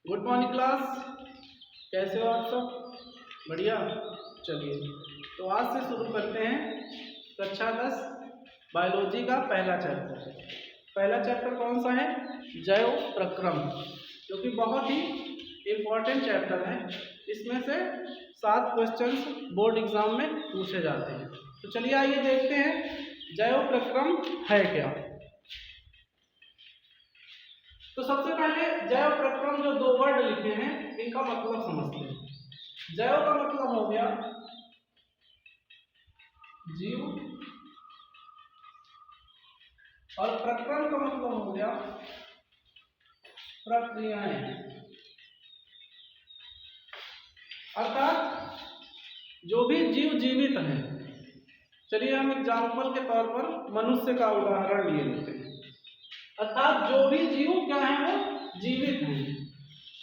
Good morning class. कैसे हो आप सब? बढ़िया। चलिए तो आज से शुरू करते हैं कक्षा 10 बायोलॉजी का पहला चैप्टर। पहला चैप्टर कौन सा है? जैव प्रक्रम, जो कि बहुत ही इम्पोर्टेंट चैप्टर है। इसमें से 7 क्वेश्चंस बोर्ड एग्जाम में पूछे जाते हैं। तो चलिए आइए देखते हैं जैव प्रक्रम है क्या। तो सबसे पहले जैव प्रक्रम जो 2 वर्ड लिखे हैं इनका मतलब समझते हैं। जैव का मतलब हो गया जीव और प्रक्रम का मतलब हो गया प्रक्रियाएं। अर्थात जो भी जीव जीवित है, चलिए हम एग्जाम्पल के तौर पर मनुष्य का उदाहरण लिए लेते हैं। अर्थात जो भी जीव क्या है वो जीवित हैं।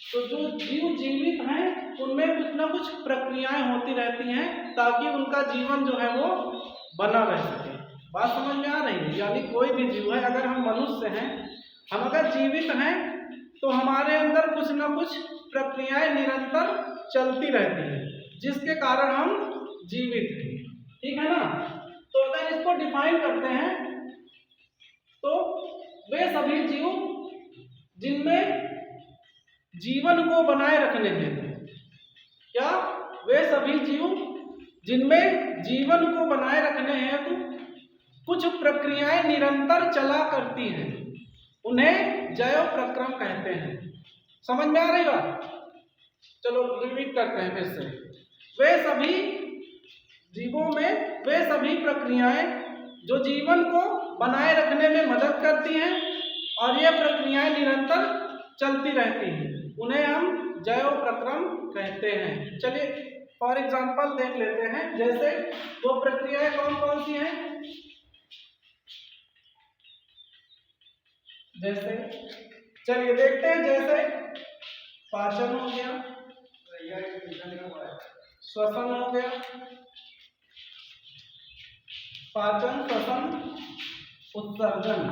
तो जो जीव जीवित हैं उनमें कुछ ना कुछ प्रक्रियाएं होती रहती हैं ताकि उनका जीवन जो है वो बना रह सके। बात समझ में आ रही है? यानी कोई भी जीव है, अगर हम मनुष्य हैं, हम अगर जीवित हैं तो हमारे अंदर कुछ ना कुछ प्रक्रियाएं निरंतर चलती रहती हैं जिसके कारण हम जीवित हैं। ठीक है ना? तो अगर इसको डिफाइन करते हैं तो वे सभी जीव जिनमें जीवन को बनाए रखने हेतु क्या, वे सभी जीव जिनमें जीवन को बनाए रखने हेतु कुछ प्रक्रियाएं निरंतर चला करती हैं, उन्हें जैव प्रक्रम कहते हैं। समझ में आ रही बात? चलो रिपीट करते हैं फिर से। वे सभी जीवों में वे सभी प्रक्रियाएं जो जीवन को बनाए रखने में मदद करती हैं और ये प्रक्रियाएं निरंतर चलती रहती हैं, उन्हें हम जैव प्रक्रम कहते हैं। चलिए फॉर एग्जांपल देख लेते हैं, जैसे वो प्रक्रियाएं कौन कौन सी हैं। जैसे चलिए देखते हैं, जैसे पाचन हो गया, श्वसन हो गया, पाचन, श्वसन, उत्सर्जन,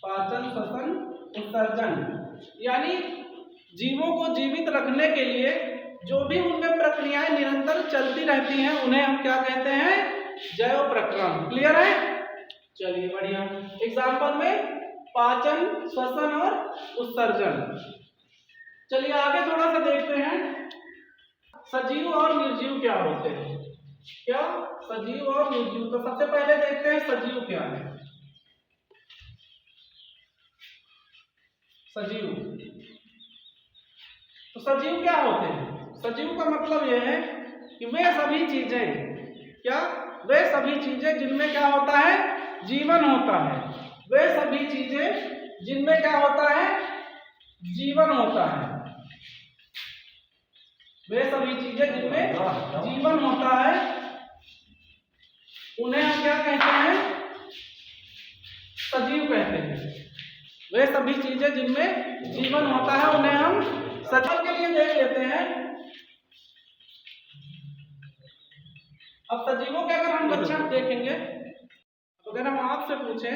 पाचन, श्वसन, उत्सर्जन। यानी जीवों को जीवित रखने के लिए जो भी उनमें प्रक्रियाएं निरंतर चलती रहती हैं उन्हें हम क्या कहते हैं? जैव प्रक्रम। क्लियर है? चलिए बढ़िया। एग्जाम्पल में पाचन, श्वसन और उत्सर्जन। चलिए आगे थोड़ा सा देखते हैं सजीव और निर्जीव क्या होते हैं। क्या? सजीव और निर्जीव। तो सबसे पहले देखते हैं सजीव क्या है। सजीव, तो सजीव क्या होते हैं? सजीव का मतलब यह है कि वे सभी चीजें, क्या, वे सभी चीजें जिनमें क्या होता है? जीवन होता है। वे सभी चीजें जिनमें क्या होता है? जीवन होता है। वे सभी चीजें जिनमें जीवन होता है उन्हें हम क्या कहते हैं? सजीव कहते हैं। वे सभी चीजें जिनमें जीवन होता है उन्हें हम सजीव के लिए देख लेते हैं। अब सजीवों के अगर हम लक्षण देखेंगे तो अगर हम आपसे पूछें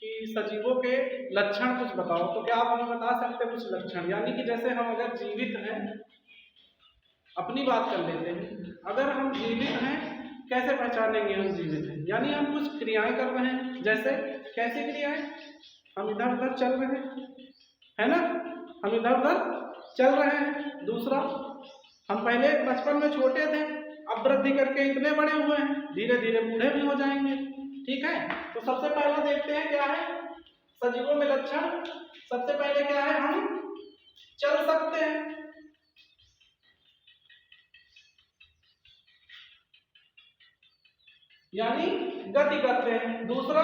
कि सजीवों के लक्षण कुछ बताओ तो क्या आप हमें बता सकते हैं कुछ लक्षण? यानी कि जैसे हम अगर जीवित हैं, अपनी बात कर लेते हैं, अगर हम जीवित हैं कैसे पहचानेंगे हम जीवित हैं? यानी हम कुछ क्रियाएं कर रहे हैं। जैसे कैसी क्रियाएं? हम इधर उधर चल रहे हैं, है ना? हम इधर उधर चल रहे हैं। दूसरा, हम पहले बचपन में छोटे थे, अब वृद्धि करके इतने बड़े हुए हैं, धीरे धीरे बूढ़े भी हो जाएंगे। ठीक है? तो सबसे पहला देखते हैं क्या है सजीवों में लक्षण। सबसे पहले क्या है? हम चल सकते हैं। यानी गति करते हैं। दूसरा,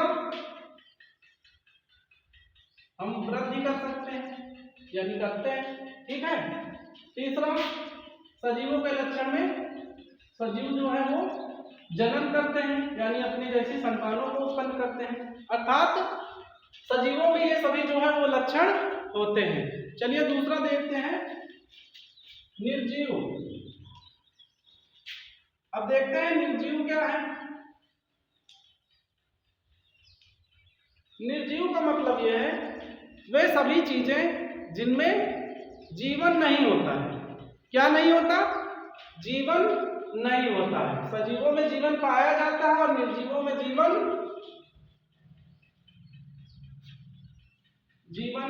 हम वृद्धि कर सकते हैं, यानी करते हैं। ठीक है? तीसरा, सजीवों के लक्षण में सजीव जो है वो जन्म करते हैं, यानी अपनी जैसी संतानों को उत्पन्न करते हैं। अर्थात सजीवों में ये सभी जो है वो लक्षण होते हैं। चलिए दूसरा देखते हैं निर्जीव। अब देखते हैं निर्जीव क्या है। निर्जीव का मतलब यह है वे सभी चीजें जिनमें जीवन नहीं होता है। क्या नहीं होता? जीवन नहीं होता है। सजीवों में जीवन पाया जाता है और निर्जीवों में जीवन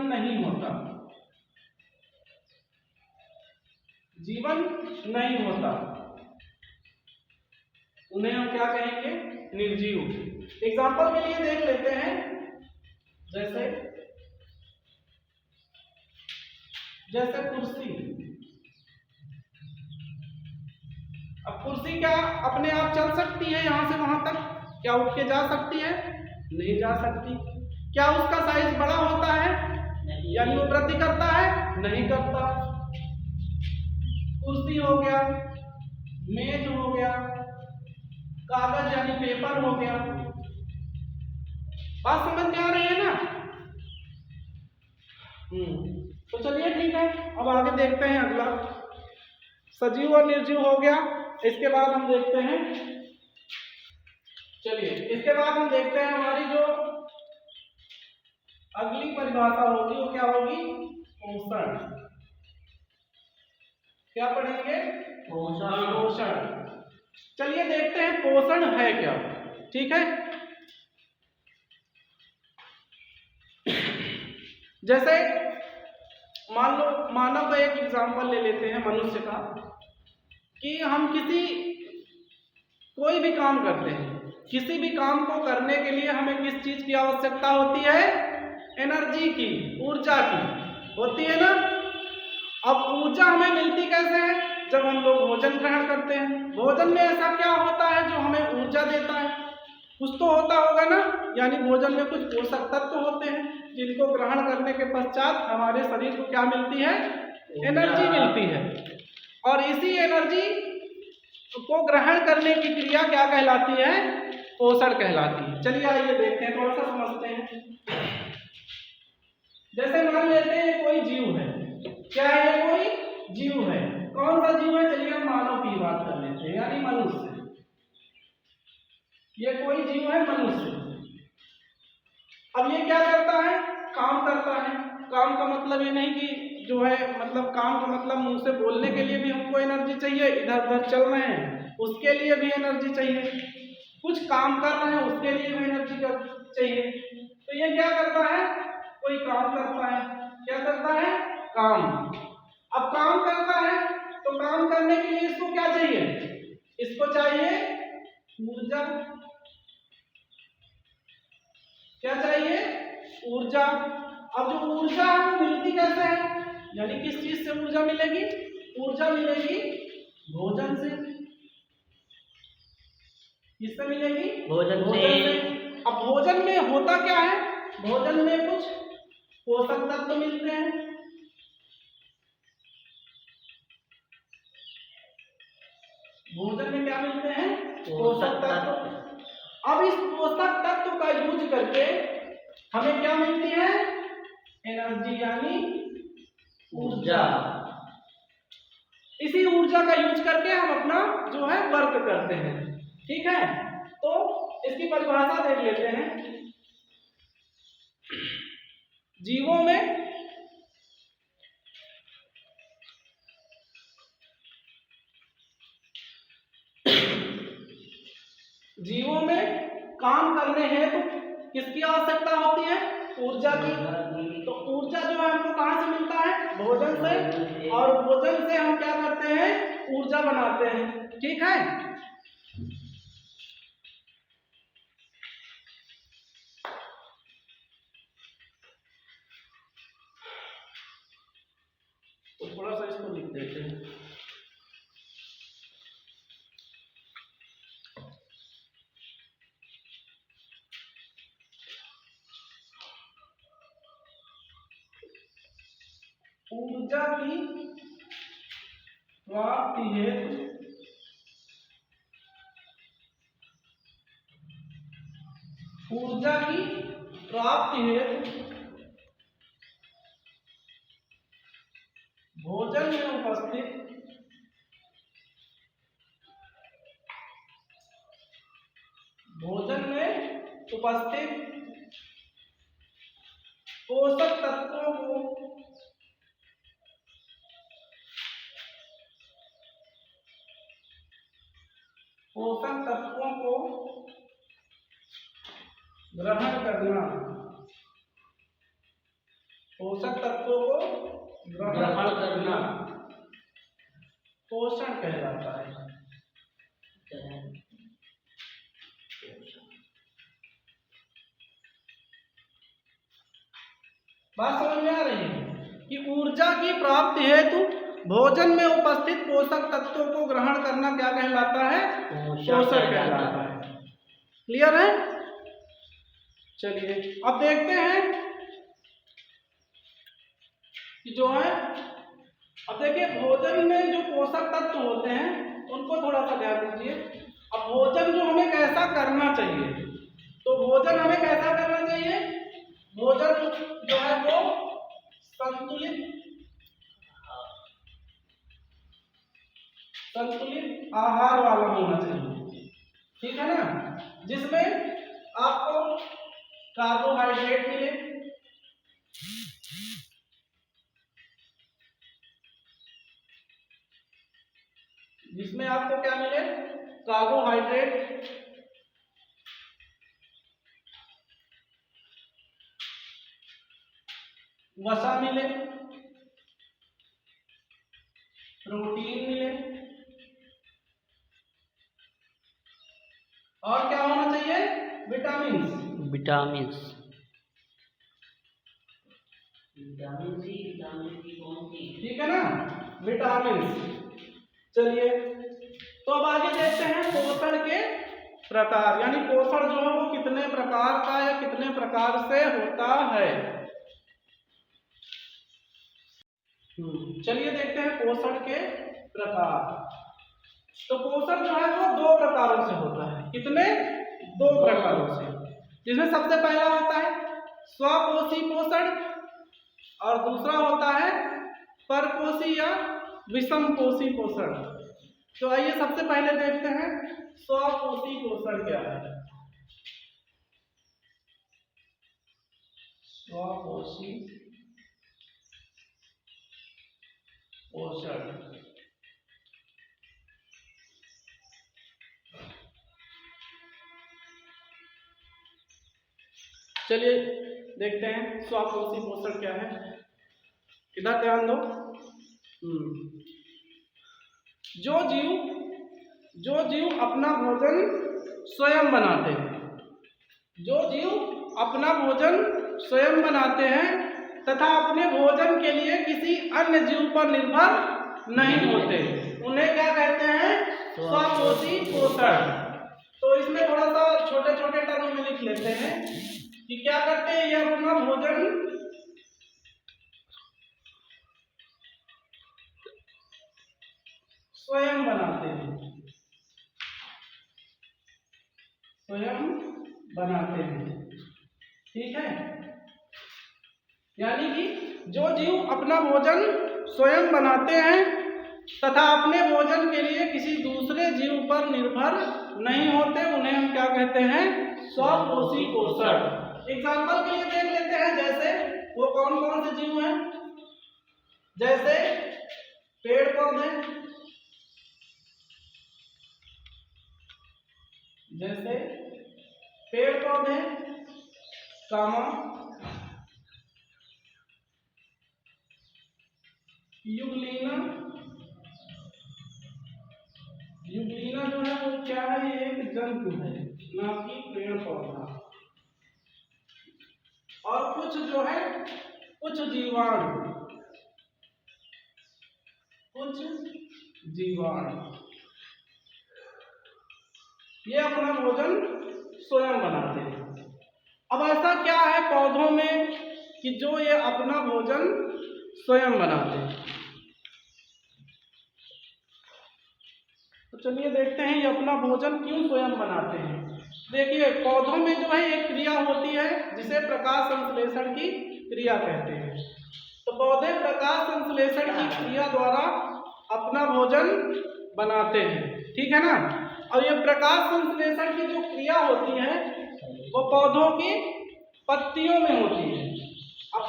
नहीं होता। जीवन नहीं होता, उन्हें हम क्या कहेंगे? निर्जीव। एग्जाम्पल के लिए देख लेते हैं, जैसे कुर्सी। अब कुर्सी क्या अपने आप चल सकती है? यहां से वहां तक क्या उठ के जा सकती है? नहीं जा सकती। क्या उसका साइज बड़ा होता है? यानी वो वृद्धि करता है? नहीं करता। कुर्सी हो गया, मेज हो गया, कागज यानी पेपर हो गया। बात समझ में आ रही है ना? तो चलिए ठीक है, अब आगे देखते हैं अगला। सजीव और निर्जीव हो गया। इसके बाद हम देखते हैं, चलिए इसके बाद हम देखते हैं हमारी जो अगली परिभाषा होगी वो क्या होगी? पोषण। क्या पढ़ेंगे? पोषण। चलिए देखते हैं पोषण है क्या। ठीक है, जैसे मान लो, मानव का एक एग्जांपल ले लेते हैं, मनुष्य का, कि हम कोई भी काम करते हैं, किसी भी काम को करने के लिए हमें किस चीज की आवश्यकता होती है? एनर्जी की, ऊर्जा की होती है ना। अब ऊर्जा हमें मिलती कैसे है? जब हम लोग भोजन ग्रहण करते हैं। भोजन में ऐसा क्या होता है जो हमें ऊर्जा देता है? कुछ तो होता होगा ना, यानी भोजन में कुछ पोषक तत्व होते हैं जिनको ग्रहण करने के पश्चात हमारे शरीर को क्या मिलती है? एनर्जी मिलती है। और इसी एनर्जी को ग्रहण करने की क्रिया क्या कहलाती है? पोषण कहलाती है। चलिए आइए देखते हैं, थोड़ा सा समझते हैं। जैसे मान लेते हैं कोई जीव है। क्या है? कोई जीव है। कौन सा जीव है? चलिए हम मानव की बात कर लेते हैं, यानी मनुष्य। ये कोई जीव है, मनुष्य। अब ये क्या करता है? काम करता है। काम का मतलब ये नहीं कि जो है, मतलब काम का मतलब मुंह से बोलने के लिए भी हमको एनर्जी चाहिए, इधर उधर चल रहे हैं उसके लिए भी एनर्जी चाहिए, कुछ काम कर रहे हैं उसके लिए भी एनर्जी चाहिए। तो ये क्या करता है? कोई काम करता है। क्या करता है? काम। अब काम करता है तो काम करने के लिए इसको क्या चाहिए? इसको चाहिए ऊर्जा। क्या चाहिए? ऊर्जा। अब जो ऊर्जा है वो मिलती कैसे है? यानी किस चीज से ऊर्जा मिलेगी? ऊर्जा मिलेगी भोजन से। किससे मिलेगी? भोजन से। अब भोजन में होता क्या है? भोजन में कुछ पोषक तत्व मिलते हैं। भोजन में क्या मिलते हैं? पोषक तत्व। अब इस पोषक तत्व का यूज करके हमें क्या मिलती है? एनर्जी यानी ऊर्जा। इसी ऊर्जा का यूज करके हम अपना जो है वर्क करते हैं। ठीक है, तो इसकी परिभाषा देख लेते हैं। जीवों में काम करने हैं तो किसकी आवश्यकता होती है? ऊर्जा की। तो ऊर्जा जो है हमको कहां से मिलता है? भोजन से। और भोजन से हम क्या करते हैं? ऊर्जा बनाते हैं। ठीक है, तो थोड़ा सा इसको लिख देते हैं। ऊर्जा की प्राप्ति हेतु ऊर्जा की प्राप्ति हेतु भोजन में उपस्थित पोषक तत्वों को ग्रहण करना, पोषक तत्वों को ग्रहण करना पोषण कहलाता है। बात समझ में आ रही है कि ऊर्जा की प्राप्ति हेतु भोजन में उपस्थित पोषक तत्वों को ग्रहण करना क्या कहलाता है? पोषण कहलाता है। क्लियर है? चलिए अब देखते हैं कि जो है, अब देखिए भोजन में जो पोषक तत्व होते हैं उनको थोड़ा सा ध्यान दीजिए। अब भोजन जो हमें कैसा करना चाहिए, तो भोजन हमें कैसा करना चाहिए? भोजन जो है वो संतुलित आहार वाला होना चाहिए, ठीक है ना, जिसमें आपको कार्बोहाइड्रेट मिले, जिसमें आपको क्या मिले? कार्बोहाइड्रेट, वसा मिले, प्रोटीन मिले, और क्या होना चाहिए? विटामिन्स। विटामिन सी कौन सी? ठीक है ना, विटामिन्स। चलिए तो अब आगे देखते हैं पोषण के प्रकार, यानी पोषण जो है वो कितने प्रकार का या कितने प्रकार से होता है। चलिए देखते हैं पोषण के प्रकार। तो पोषण जो है वो दो प्रकारों से होता है। कितने? दो प्रकारों से, जिसमें सबसे पहला होता है स्वपोषी पोषण और दूसरा होता है परपोषी या विषमपोषी पोषण। तो आइए सबसे पहले देखते हैं स्वपोषी पोषण क्या है। स्वपोषी पोषण, चलिए देखते हैं स्वपोषी पोषण क्या है। इधर ध्यान दो। जो जीव अपना भोजन स्वयं बनाते हैं, जो जीव अपना भोजन स्वयं बनाते हैं तथा अपने भोजन के लिए किसी अन्य जीव पर निर्भर नहीं होते, उन्हें क्या कहते हैं? स्वपोषी पोषण। तो इसमें थोड़ा सा छोटे छोटे टर्म में लिख लेते हैं कि क्या करते हैं? ये अपना भोजन स्वयं बनाते हैं, स्वयं बनाते हैं, ठीक है। यानी कि जो जीव अपना भोजन स्वयं बनाते हैं तथा अपने भोजन के लिए किसी दूसरे जीव पर निर्भर नहीं होते, उन्हें हम क्या कहते हैं? स्वपोषी पोषण। एग्जाम्पल के लिए देख लेते हैं, जैसे वो कौन कौन से जीव हैं? जैसे पेड़ पौधे, जैसे पेड़ पौधे, कामा युगलीना। युगलीना जो है वो क्या है? ये एक जंतु है, ना कि पेड़ पौधा। और कुछ जो है, कुछ जीवाणु, ये अपना भोजन स्वयं बनाते हैं। अब ऐसा क्या है पौधों में कि जो ये अपना भोजन स्वयं बनाते हैं? तो चलिए देखते हैं ये अपना भोजन क्यों स्वयं बनाते हैं। देखिए पौधों में जो है एक क्रिया होती है जिसे प्रकाश संश्लेषण की क्रिया कहते हैं। तो पौधे प्रकाश संश्लेषण की क्रिया द्वारा अपना भोजन बनाते हैं, ठीक है ना। और ये प्रकाश संश्लेषण की जो क्रिया होती है वो पौधों की पत्तियों में होती है। अब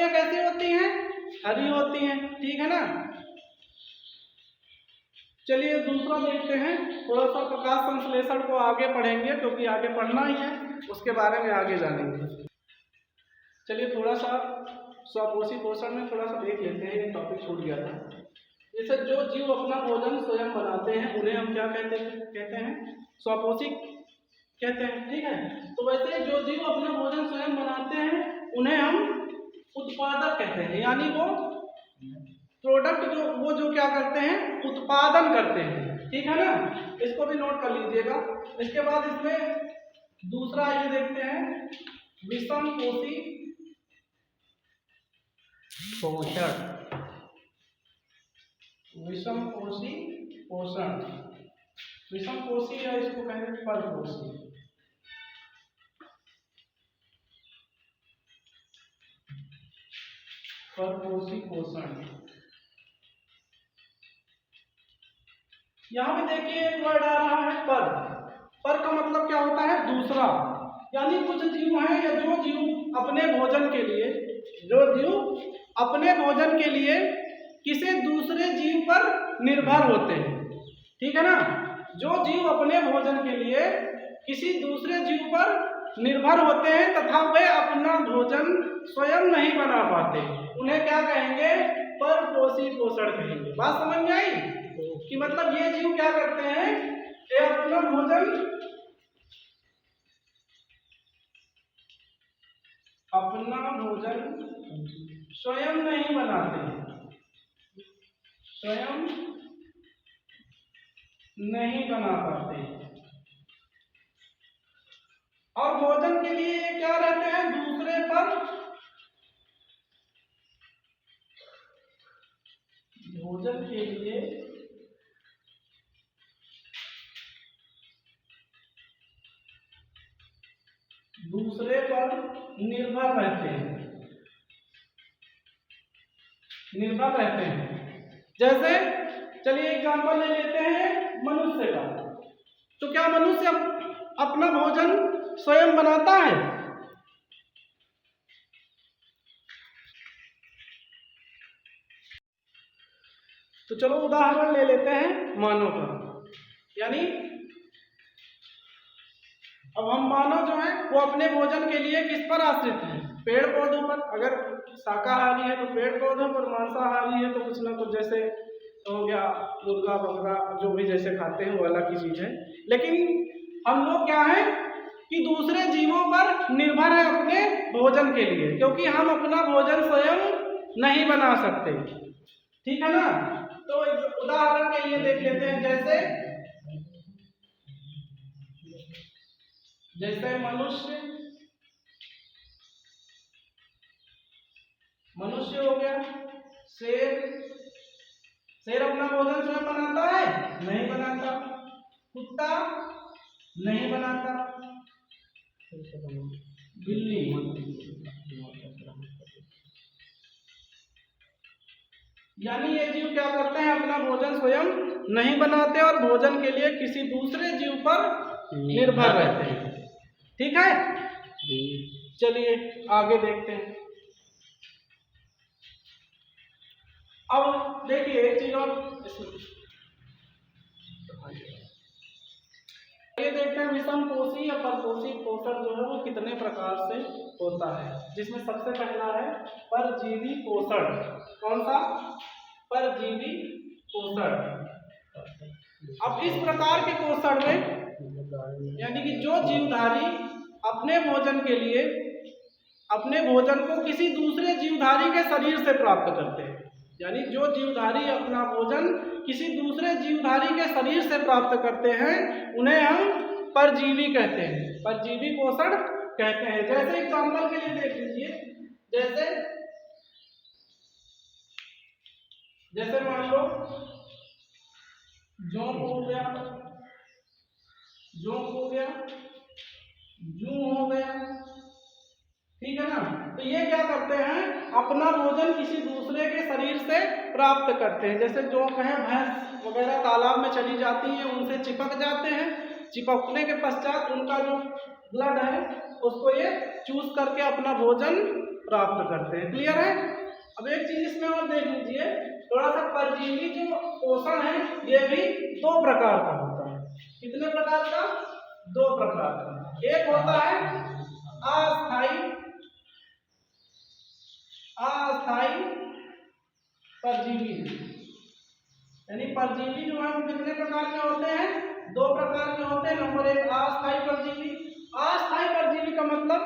सब्जियां कैसी होती हैं? हरी होती हैं, ठीक है ना। चलिए दूसरा देखते हैं, थोड़ा सा प्रकाश संश्लेषण को आगे पढ़ेंगे क्योंकि आगे पढ़ना ही है, उसके बारे में आगे जानेंगे। चलिए थोड़ा सा स्वपोषी पोषण में थोड़ा सा देख लेते हैं, ये टॉपिक छूट गया था। जैसे जो जीव अपना भोजन स्वयं बनाते हैं उन्हें हम क्या कहते हैं? स्वपोषी कहते हैं, ठीक है। तो वैसे जो जीव अपना भोजन स्वयं बनाते हैं उन्हें हम उत्पादक कहते हैं, यानी वो प्रोडक्ट जो क्या करते हैं? उत्पादन करते हैं, ठीक है ना। इसको भी नोट कर लीजिएगा। इसके बाद इसमें दूसरा ये देखते हैं, विषमपोषी पोषण। विषमपोषी पोषण, विषमपोषी या इसको कहेंगे परपोषी। परपोषी पोषण, यहाँ पे देखिए एक वर्ड आ रहा है पर। पर का मतलब क्या होता है? दूसरा। यानी कुछ जीव हैं या जो जीव अपने भोजन के लिए, किसी दूसरे जीव पर निर्भर होते हैं, ठीक है ना। जो जीव अपने भोजन के लिए किसी दूसरे जीव पर निर्भर होते हैं तथा वे अपना भोजन स्वयं नहीं बना पाते, उन्हें क्या कहेंगे? परपोषी पोषण कहेंगे। बात समझ में आई कि मतलब ये जीव क्या करते हैं? ये अपना भोजन स्वयं नहीं बनाते, स्वयं नहीं बना पाते, और भोजन के लिए ये क्या रहते हैं? दूसरे पर भोजन के लिए दूसरे पर निर्भर रहते हैं। जैसे चलिए एग्जांपल ले लेते हैं मनुष्य का। तो क्या मनुष्य अपना भोजन स्वयं बनाता है? तो चलो उदाहरण ले लेते हैं मानव का। यानी अब हम मानव जो है वो अपने भोजन के लिए किस पर आश्रित हैं? पेड़ पौधों पर। अगर शाकाहारी है तो पेड़ पौधों पर, मांसाहारी है तो कुछ ना कुछ जैसे हो गया मुर्गा बकरा, जो भी जैसे खाते हैं वो अलग की चीज है। लेकिन हम लोग क्या है कि दूसरे जीवों पर निर्भर है अपने भोजन के लिए, क्योंकि हम अपना भोजन स्वयं नहीं बना सकते, ठीक है ना। तो उदाहरण के लिए देख लेते हैं, जैसे मनुष्य हो गया, शेर अपना भोजन स्वयं बनाता है? नहीं बनाता। कुत्ता नहीं बनाता। बिल्ली, यानी ये जीव क्या करते हैं? अपना भोजन स्वयं नहीं बनाते और भोजन के लिए किसी दूसरे जीव पर निर्भर रहते हैं, ठीक है। चलिए आगे देखते हैं। अब देखिए एक चीज और, ये देखते हैं विषमपोषी या परपोषी पोषण जो है वो कितने प्रकार से होता है। जिसमें सबसे पहला है परजीवी पोषण। कौन सा? परजीवी पोषण। अब इस प्रकार के पोषण में यानी कि जो जीवधारी अपने भोजन के लिए अपने भोजन को किसी दूसरे जीवधारी के शरीर से प्राप्त करते हैं, यानी जो जीवधारी अपना भोजन किसी दूसरे जीवधारी के शरीर से प्राप्त करते हैं उन्हें हम परजीवी कहते हैं, परजीवी पोषण कहते हैं। जैसे एग्जांपल के लिए देख लीजिए, जैसे मान लो जोंक हो गया, जूं हो गया, ठीक है ना। तो ये क्या करते हैं? अपना भोजन किसी दूसरे के शरीर से प्राप्त करते हैं। जैसे जोंक है, भैंस वगैरह तालाब में चली जाती है, उनसे चिपक जाते हैं। चिपकने के पश्चात उनका जो ब्लड है उसको ये चूस करके अपना भोजन प्राप्त करते हैं। क्लियर है? अब एक चीज इसमें और देख लीजिए, थोड़ा सा परजीवी जो पोषण है ये भी दो प्रकार का होता है। कितने प्रकार का? दो प्रकार का। एक होता है अस्थायी परजीवी, यानी परजीवी जो है वो कितने प्रकार के होते हैं? दो प्रकार के होते हैं। नंबर एक अस्थायी परजीवी। अस्थायी परजीवी का मतलब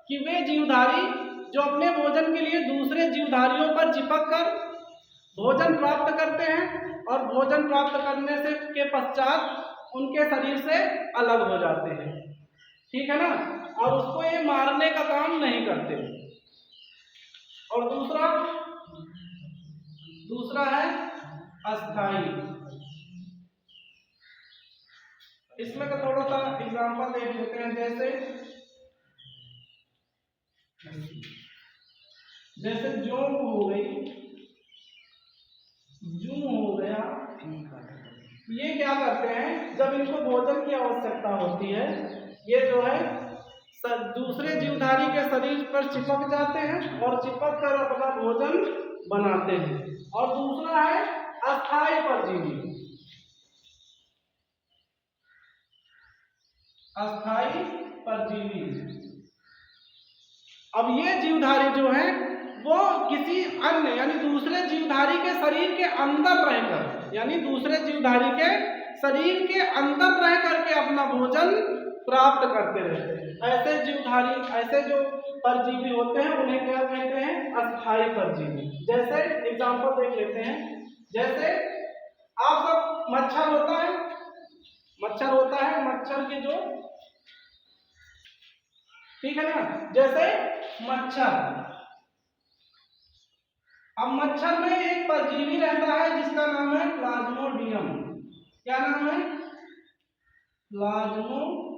कि वे जीवधारी जो अपने भोजन के लिए दूसरे जीवधारियों पर चिपक कर भोजन प्राप्त करते हैं और भोजन प्राप्त करने से के पश्चात उनके शरीर से अलग हो जाते हैं। ठीक है ना? और उसको ये मारने का काम नहीं करते। और दूसरा है अस्थायी। इसमें का थोड़ा सा एग्जांपल देख लेते हैं। जैसे जोंक हो गई, जू हो गया, ये क्या करते हैं जब इनको भोजन की आवश्यकता होती है, ये जो है दूसरे जीवधारी के शरीर पर चिपक जाते हैं और चिपक कर अपना भोजन बनाते हैं। और दूसरा है अस्थायी परजीवी। अस्थायी परजीवी, अब ये जीवधारी जो है वो किसी अन्य यानी दूसरे जीवधारी के शरीर के अंदर रहकर, यानी दूसरे जीवधारी के शरीर के अंदर रह करके अपना भोजन प्राप्त करते रहते हैं। ऐसे जीवधारी, ऐसे जो परजीवी होते हैं उन्हें क्या कहते हैं? अस्थायी परजीवी। जैसे एग्जांपल देख लेते हैं। जैसे आप सब मच्छर होता है, मच्छर की जो, ठीक है ना? जैसे मच्छर, अब मच्छर में एक परजीवी रहता है जिसका नाम है प्लाज्मोडियम। क्या नाम है? प्लाज्मोडियम।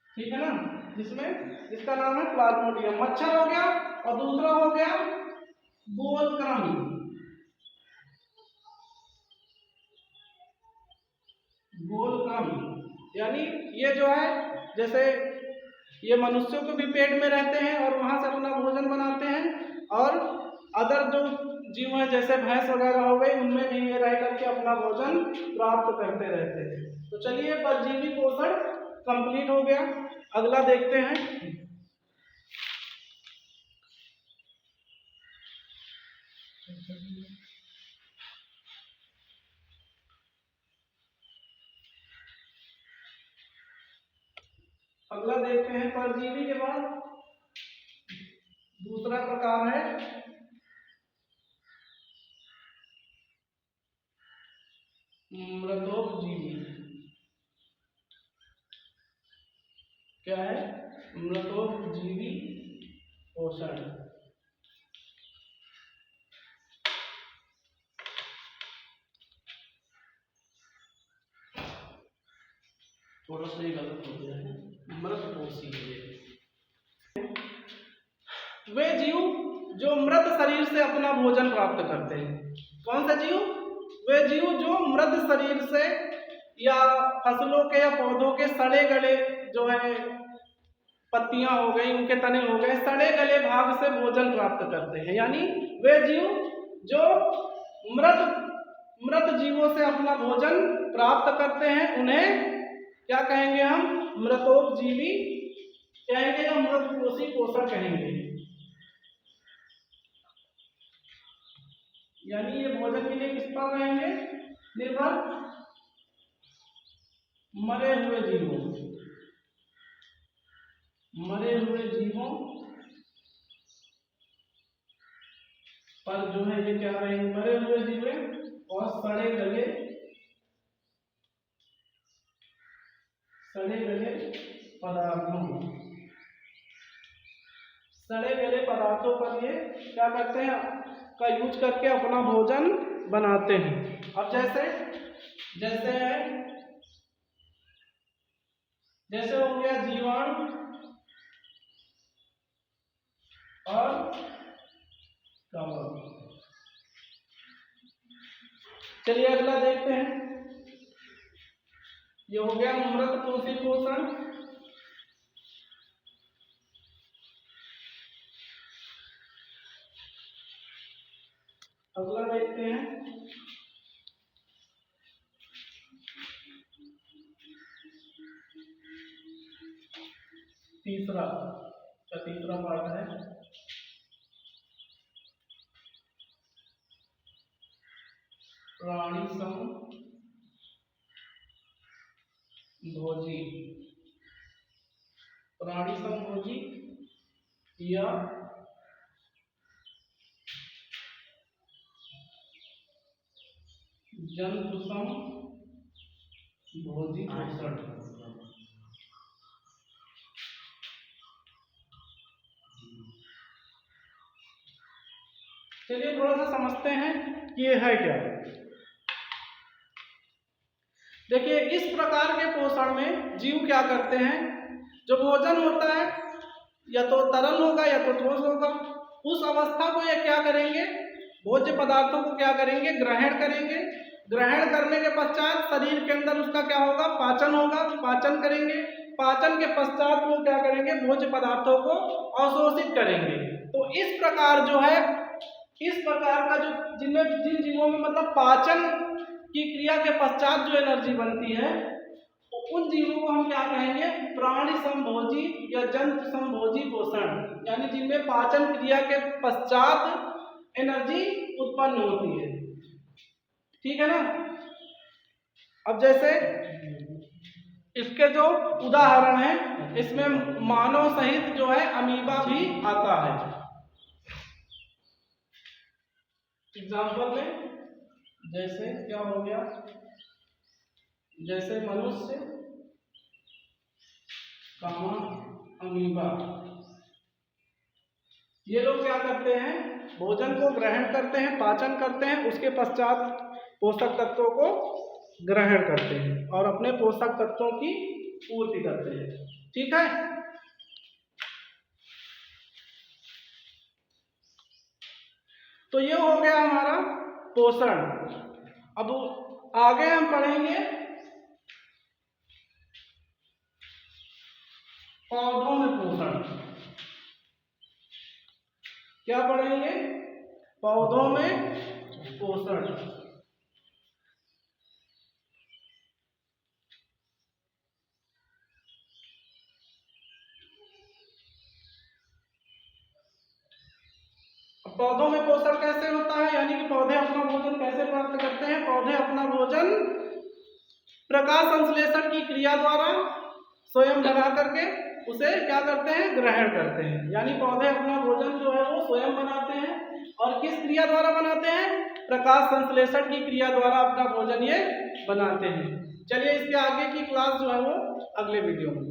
ठीक है ना? जिसका नाम है प्लाज्मोडियम। मच्छर हो गया और दूसरा हो गया गोलकृमि। यानी ये जो है, जैसे ये मनुष्यों के भी पेट में रहते हैं और वहां से अपना भोजन बनाते हैं, और अदर जो जीव है जैसे भैंस वगैरह हो गई, उनमें भी ये रह करके अपना भोजन प्राप्त करते रहते हैं। तो चलिए, परजीवी पोषण कंप्लीट हो गया। अगला देखते हैं। अगला देखते हैं परजीवी के बाद दूसरा प्रकार है मृतोपजीवी। क्या है? मृतोपजीवी पोषण। थोड़ा सा ये गलत हो गया है, मृतपोषी। वे जीव जो मृत शरीर से अपना भोजन प्राप्त करते हैं। कौन सा जीव? वे जीव जो मृत शरीर से या फसलों के या पौधों के सड़े गले जो है पत्तियां हो गई, उनके तने हो गए, सड़े गले भाग से भोजन प्राप्त करते हैं। यानी वे जीव जो मृत जीवों से अपना भोजन प्राप्त करते हैं उन्हें क्या कहेंगे? हम मृतोपजीवी कहेंगे या मृतपोषी पोषण कहेंगे। यानी ये भोजन के लिए किस पर रहेंगे? निर्भर, मरे हुए जीवों पर जो है ये क्या रहेंगे? मरे हुए जीव और सड़े गले पदार्थों पर ये क्या करते हैं? का यूज करके अपना भोजन बनाते हैं। अब जैसे हो गया जीवाणु और कवक। चलिए अगला देखते हैं। ये हो गया मृत कोशी पोषण। अगला देखते हैं तीसरा पार्ट है प्राणी संभोजी या जंतु संभोजी पोषण। चलिए थोड़ा सा समझते हैं कि ये है क्या। देखिए इस प्रकार के पोषण में जीव क्या करते हैं, जो भोजन होता है या तो तरल होगा या तो ठोस होगा, उस अवस्था को ये क्या करेंगे, भोज्य पदार्थों को क्या करेंगे, ग्रहण करेंगे। ग्रहण करने के पश्चात शरीर के अंदर उसका क्या होगा, पाचन होगा, पाचन करेंगे। पाचन के पश्चात वो क्या करेंगे, भोज्य पदार्थों को अवशोषित करेंगे। तो इस प्रकार जो है, इस प्रकार का जो जिन जीवों में मतलब पाचन की क्रिया के पश्चात जो एनर्जी बनती है, तो उन जीवों को हम क्या कहेंगे, प्राणी संभोजी या जंतु संभोजी पोषण, यानी जिनमें पाचन क्रिया के पश्चात एनर्जी उत्पन्न होती है। ठीक है ना। अब जैसे इसके जो उदाहरण है, इसमें मानव सहित जो है अमीबा भी आता है। एग्जाम्पल में जैसे क्या हो गया, जैसे मनुष्य, अमीबा, ये लोग क्या करते हैं, भोजन को ग्रहण करते हैं, पाचन करते हैं, उसके पश्चात पोषक तत्वों को ग्रहण करते हैं और अपने पोषक तत्वों की पूर्ति करते हैं। ठीक है। तो ये हो गया हमारा पोषण। अब आगे हम पढ़ेंगे पौधों में पोषण। क्या पढ़ेंगे, पौधों में पोषण। पौधों में पोषण कैसे होता है, यानी कि पौधे अपना भोजन कैसे प्राप्त करते हैं। पौधे अपना भोजन प्रकाश संश्लेषण की क्रिया द्वारा स्वयं बना करके उसे क्या करते हैं, ग्रहण करते हैं। यानी पौधे अपना भोजन जो है वो स्वयं बनाते हैं, और किस क्रिया द्वारा बनाते हैं, प्रकाश संश्लेषण की क्रिया द्वारा अपना भोजन ये बनाते हैं। चलिए इसके आगे की क्लास जो है वो अगले वीडियो में।